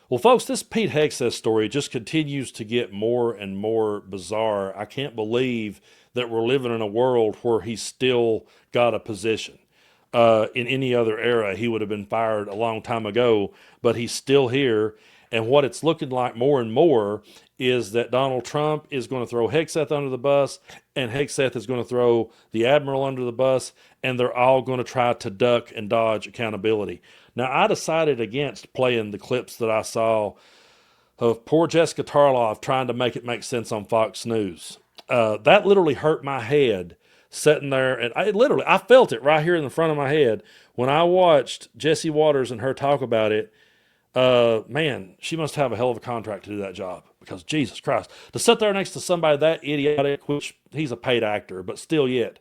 Well, folks, this Pete Hegseth story just continues to get more and more bizarre. I can't believe that we're living in a world where he's still got a position. In any other era, he would have been fired a long time ago, but he's still here. And what it's looking like more and more is that Donald Trump is going to throw Hegseth under the bus, and Hegseth is going to throw the Admiral under the bus, and they're all going to try to duck and dodge accountability. Now, I decided against playing the clips that I saw of poor Jessica Tarloff trying to make it make sense on Fox News. That literally hurt my head sitting there, and I felt it right here in the front of my head when I watched Jesse Waters and her talk about it. Man, she must have a hell of a contract to do that job, because Jesus Christ, to sit there next to somebody that idiotic, which he's a paid actor, but still yet,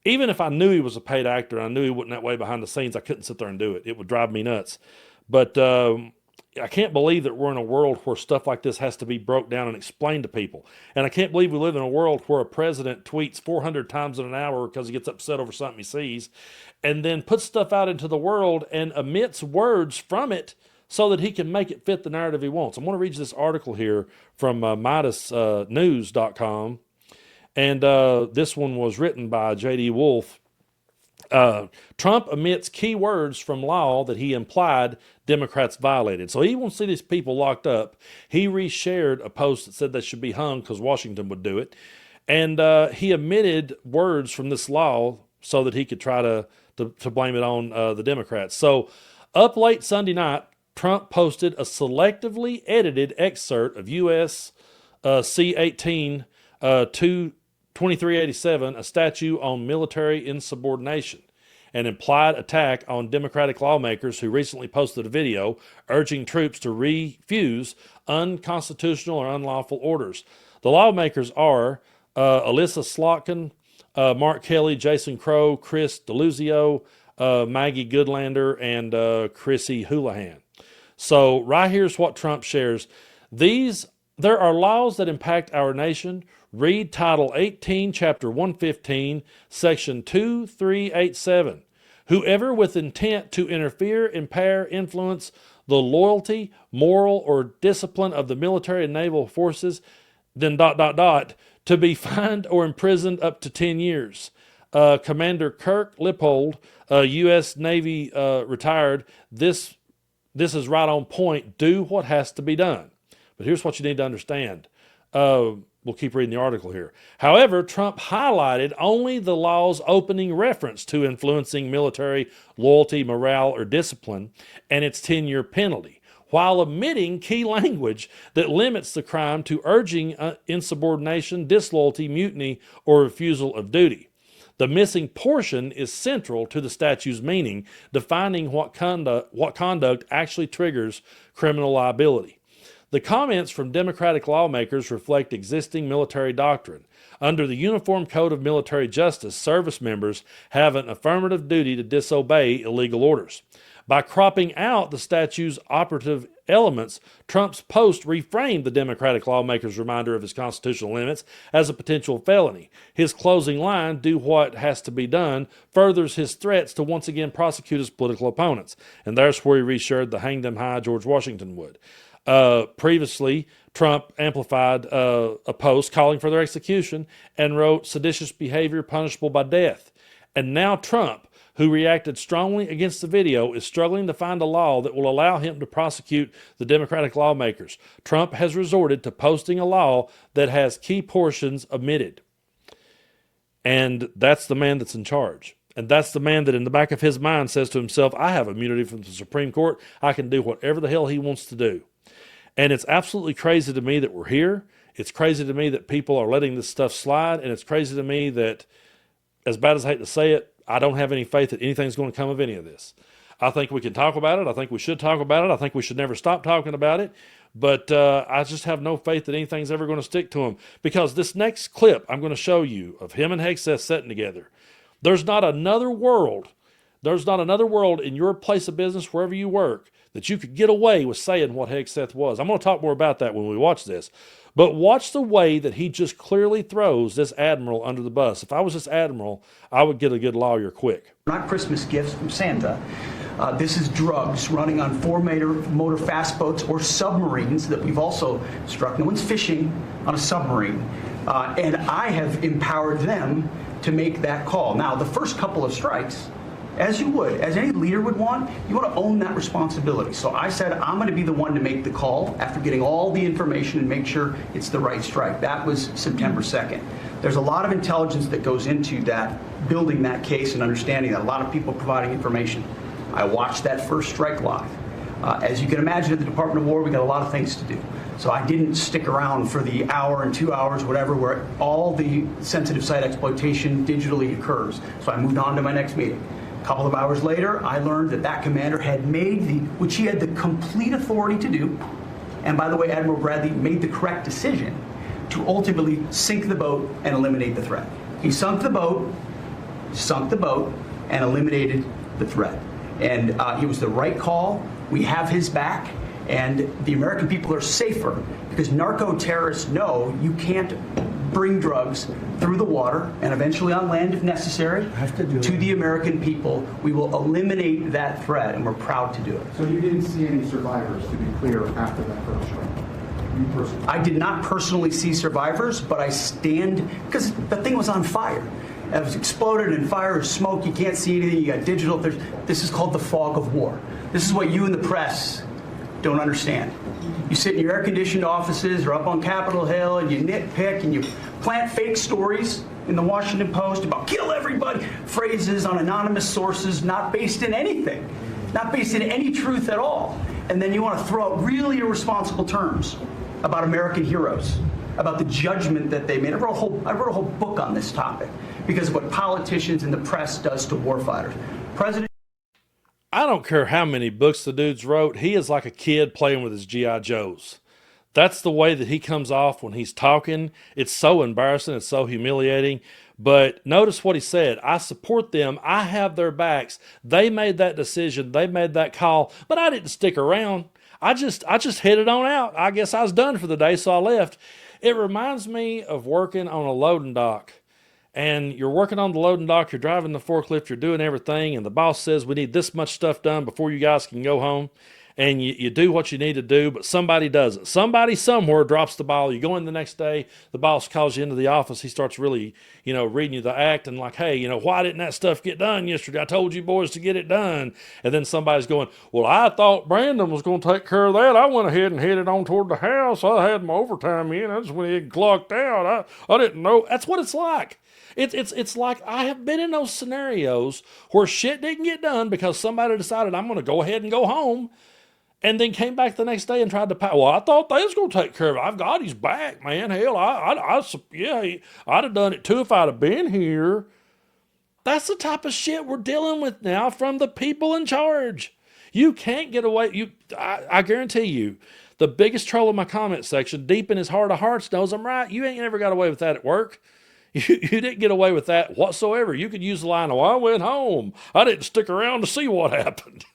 even if I knew he was a paid actor and I knew he wasn't that way behind the scenes, I couldn't sit there and do it. It would drive me nuts. But I can't believe that we're in a world where stuff like this has to be broke down and explained to people. And I can't believe we live in a world where a president tweets 400 times in an hour because he gets upset over something he sees, and then puts stuff out into the world and omits words from it so that he can make it fit the narrative he wants. I'm going to read you this article here from MidasNews.com. And this one was written by J.D. Wolf. Trump omits key words from law that he implied Democrats violated. So he won't see these people locked up. He reshared a post that said they should be hung because Washington would do it. And he omitted words from this law so that he could try to blame it on the Democrats. So up late Sunday night, Trump posted a selectively edited excerpt of U.S. C-18 2387, a statute on military insubordination, an implied attack on Democratic lawmakers who recently posted a video urging troops to refuse unconstitutional or unlawful orders. The lawmakers are Alyssa Slotkin, Mark Kelly, Jason Crow, Chris DeLuzio, Maggie Goodlander, and Chrissy Houlihan. So right here's what Trump shares. There are laws that impact our nation. Read Title 18, Chapter 115, Section 2387. Whoever with intent to interfere, impair, influence the loyalty, moral, or discipline of the military and naval forces, then ... to be fined or imprisoned up to 10 years. Commander Kirk Lippold, U.S. Navy retired, this is right on point. Do what has to be done. But here's what you need to understand. We'll keep reading the article here. However, Trump highlighted only the law's opening reference to influencing military loyalty, morale, or discipline, and its 10-year penalty, while omitting key language that limits the crime to urging insubordination, disloyalty, mutiny, or refusal of duty. The missing portion is central to the statute's meaning, defining what conduct actually triggers criminal liability. The comments from Democratic lawmakers reflect existing military doctrine. Under the Uniform Code of Military Justice, service members have an affirmative duty to disobey illegal orders. By cropping out the statute's operative elements, Trump's post reframed the Democratic lawmakers' reminder of his constitutional limits as a potential felony. His closing line, "Do what has to be done," furthers his threats to once again prosecute his political opponents. And there's where he reshared the "hang them high" George Washington would. Previously, Trump amplified a post calling for their execution and wrote seditious behavior punishable by death. And now Trump, who reacted strongly against the video, is struggling to find a law that will allow him to prosecute the Democratic lawmakers. Trump has resorted to posting a law that has key portions omitted. And that's the man that's in charge. And that's the man that in the back of his mind says to himself, I have immunity from the Supreme Court. I can do whatever the hell he wants to do. And it's absolutely crazy to me that we're here. It's crazy to me that people are letting this stuff slide. And it's crazy to me that, as bad as I hate to say it, I don't have any faith that anything's going to come of any of this. I think we can talk about it. I think we should talk about it. I think we should never stop talking about it. But I just have no faith that anything's ever going to stick to him. Because this next clip I'm going to show you of him and Hegseth sitting together, there's not another world in your place of business, wherever you work, that you could get away with saying what Hegseth was. I'm going to talk more about that when we watch this. But watch the way that he just clearly throws this Admiral under the bus. If I was this Admiral, I would get a good lawyer quick. Not Christmas gifts from Santa. This is drugs running on motor fast boats or submarines that we've also struck. No one's fishing on a submarine. And I have empowered them to make that call. Now, the first couple of strikes, as you would, as any leader would want, you want to own that responsibility. So I said, I'm going to be the one to make the call after getting all the information and make sure it's the right strike. That was September 2nd. There's a lot of intelligence that goes into that, building that case and understanding that, a lot of people providing information. I watched that first strike live. As you can imagine, at the Department of War, we got a lot of things to do. So I didn't stick around for the hour and 2 hours, whatever, where all the sensitive site exploitation digitally occurs. So I moved on to my next meeting. A couple of hours later, I learned that that commander had made which he had the complete authority to do, and by the way, Admiral Bradley made the correct decision to ultimately sink the boat and eliminate the threat. He sunk the boat, and eliminated the threat. And it was the right call. We have his back, and the American people are safer because narco-terrorists know you can't bring drugs through the water and eventually on land if necessary to the American people. We will eliminate that threat, and we're proud to do it. So you didn't see any survivors, to be clear, after that first strike? You personally? I did not personally see survivors, but I stand, because the thing was on fire. It was exploded in fire or smoke. You can't see anything. You got digital. This is called the fog of war. This is what you in the press don't understand. You sit in your air-conditioned offices or up on Capitol Hill and you nitpick and you plant fake stories in the Washington Post about kill everybody, phrases on anonymous sources not based in anything, not based in any truth at all. And then you want to throw out really irresponsible terms about American heroes, about the judgment that they made. I wrote a whole book on this topic because of what politicians and the press does to warfighters. I don't care how many books the dude's wrote. He is like a kid playing with his G.I. Joes. That's the way that he comes off when he's talking. It's so embarrassing. It's so humiliating. But notice what he said. I support them. I have their backs. They made that decision. They made that call. But I didn't stick around. I just headed on out. I guess I was done for the day, so I left. It reminds me of working on a loading dock. And you're working on the loading dock, you're driving the forklift, you're doing everything, and the boss says we need this much stuff done before you guys can go home. And you do what you need to do, but somebody doesn't. Somebody somewhere drops the ball. You go in the next day, the boss calls you into the office. He starts really, reading you the act and like, hey, why didn't that stuff get done yesterday? I told you boys to get it done. And then somebody's going, well, I thought Brandon was going to take care of that. I went ahead and headed on toward the house. I had my overtime in. I just went ahead and clocked out. I didn't know. That's what it's like. It's like I have been in those scenarios where shit didn't get done because somebody decided I'm going to go ahead and go home. And then came back the next day and tried to pack. Well, I thought they was going to take care of it. I've got his back, man. Hell, I'd have done it too if I'd have been here. That's the type of shit we're dealing with now from the people in charge. You can't get away. I guarantee you, the biggest troll in my comment section, deep in his heart of hearts, knows I'm right. You ain't never got away with that at work. You didn't get away with that whatsoever. You could use the line, oh, I went home. I didn't stick around to see what happened.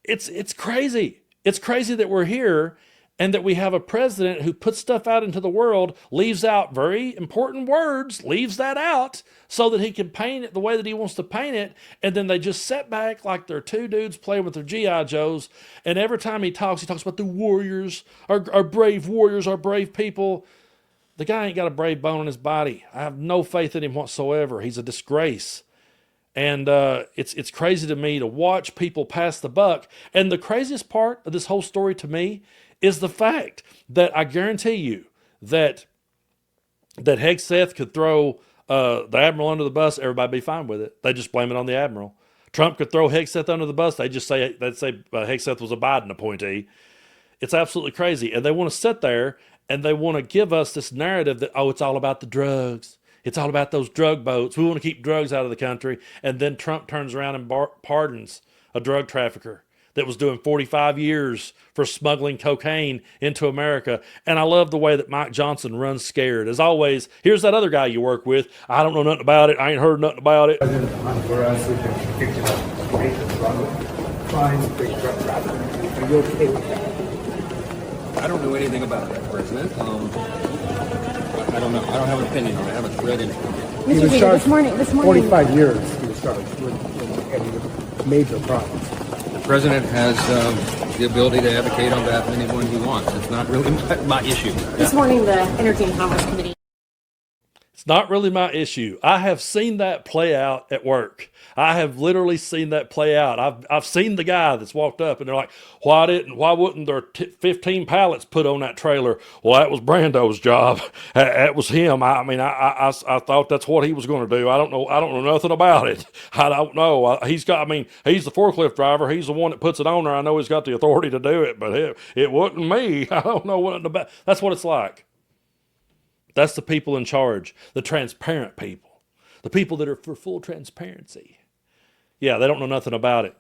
It's crazy. It's crazy that we're here and that we have a president who puts stuff out into the world, leaves out very important words, leaves that out so that he can paint it the way that he wants to paint it. And then they just sit back like they're two dudes playing with their G.I. Joes. And every time he talks about the warriors, our brave warriors, our brave people. The guy ain't got a brave bone in his body. I have no faith in him whatsoever. He's a disgrace. And it's crazy to me to watch people pass the buck. And the craziest part of this whole story to me is the fact that I guarantee you that Hegseth could throw the Admiral under the bus, everybody be fine with it. They just blame it on the Admiral. Trump could throw Hegseth under the bus. They'd say Hegseth was a Biden appointee. It's absolutely crazy. And they want to sit there and they want to give us this narrative that, oh, it's all about the drugs. It's all about those drug boats. We want to keep drugs out of the country. And then Trump turns around and pardons a drug trafficker that was doing 45 years for smuggling cocaine into America. And I love the way that Mike Johnson runs scared. As always, here's that other guy you work with. I don't know nothing about it. I ain't heard nothing about it. For us, we've been convicted of great crimes, great drug trafficking. Are you okay with that? I don't know anything about that, President. I don't know. I don't have an opinion on it. I haven't read anything. He was charged this morning. 45 years he was charged with major problem. The president has the ability to advocate on behalf of anyone he wants. It's not really my issue. This morning, the Energy and Commerce Committee. It's not really my issue. I have seen that play out at work. I have literally seen that play out. I've seen the guy that's walked up and they're like, why wouldn't there 15 pallets put on that trailer? Well, that was Brando's job. That was him. I thought that's what he was going to do. I don't know nothing about it. I don't know. He's the forklift driver. He's the one that puts it on there. I know he's got the authority to do it, but it wasn't me. I don't know what about. That's what it's like. That's the people in charge, the transparent people, the people that are for full transparency. Yeah, they don't know nothing about it.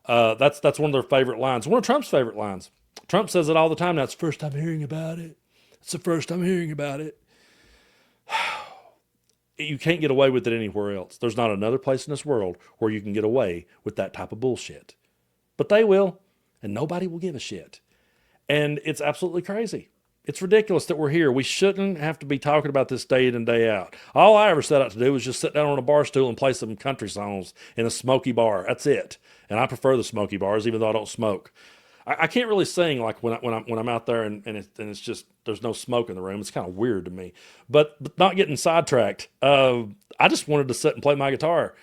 That's one of their favorite lines. One of Trump's favorite lines. Trump says it all the time. Now, it's the first I'm hearing about it. It's the first I'm hearing about it. You can't get away with it anywhere else. There's not another place in this world where you can get away with that type of bullshit. But they will, and nobody will give a shit. And it's absolutely crazy. It's ridiculous that we're here. We shouldn't have to be talking about this day in and day out. All I ever set out to do was just sit down on a bar stool and play some country songs in a smoky bar. That's it. And I prefer the smoky bars, even though I don't smoke. I can't really sing like when I'm out there and it's just there's no smoke in the room. It's kind of weird to me. But not getting sidetracked. I just wanted to sit and play my guitar.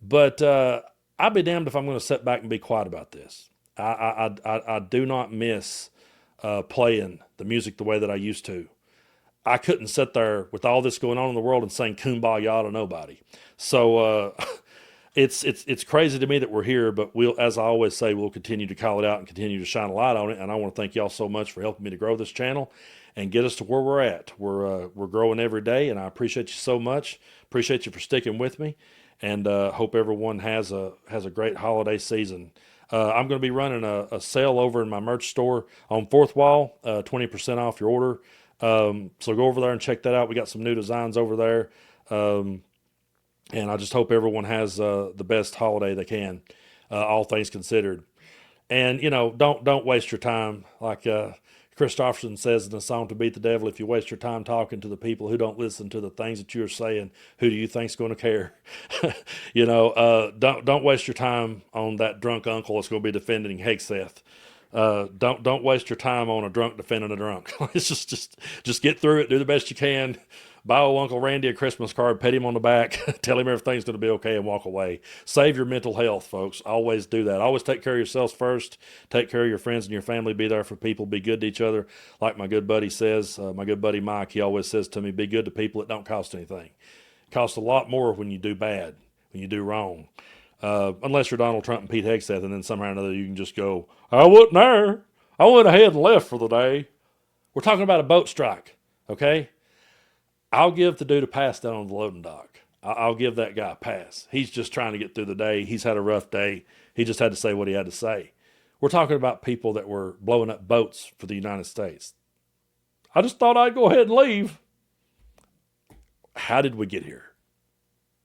But I'd be damned if I'm going to sit back and be quiet about this. I do not miss playing the music the way that I used to. I couldn't sit there with all this going on in the world and sing Kumbaya to nobody. So it's crazy to me that we're here, but as I always say, we'll continue to call it out and continue to shine a light on it. And I want to thank y'all so much for helping me to grow this channel and get us to where we're at. We're growing every day, and I appreciate you so much. Appreciate you for sticking with me, and hope everyone has a great holiday season. I'm going to be running a sale over in my merch store on Fourth Wall, 20% off your order. So go over there and check that out. We got some new designs over there. And I just hope everyone has the best holiday they can, all things considered. And, don't waste your time. Like Christopherson says in the song, "To beat the devil, if you waste your time talking to the people who don't listen to the things that you're saying, who do you think's going to care?" Don't waste your time on that drunk uncle that's going to be defending Hegseth. Don't waste your time on a drunk defending a drunk. It's just get through it. Do the best you can. Buy old Uncle Randy a Christmas card, pet him on the back, tell him everything's going to be okay, and walk away. Save your mental health, folks. Always do that. Always take care of yourselves first. Take care of your friends and your family. Be there for people. Be good to each other. Like my good buddy says, my good buddy Mike, he always says to me, be good to people. It don't cost anything. It costs a lot more when you do bad, when you do wrong. Unless you're Donald Trump and Pete Hegseth, and then somehow or another you can just go, I wasn't there. I went ahead and left for the day. We're talking about a boat strike, okay? I'll give the dude a pass down on the loading dock. I'll give that guy a pass. He's just trying to get through the day. He's had a rough day. He just had to say what he had to say. We're talking about people that were blowing up boats for the United States. I just thought I'd go ahead and leave. How did we get here?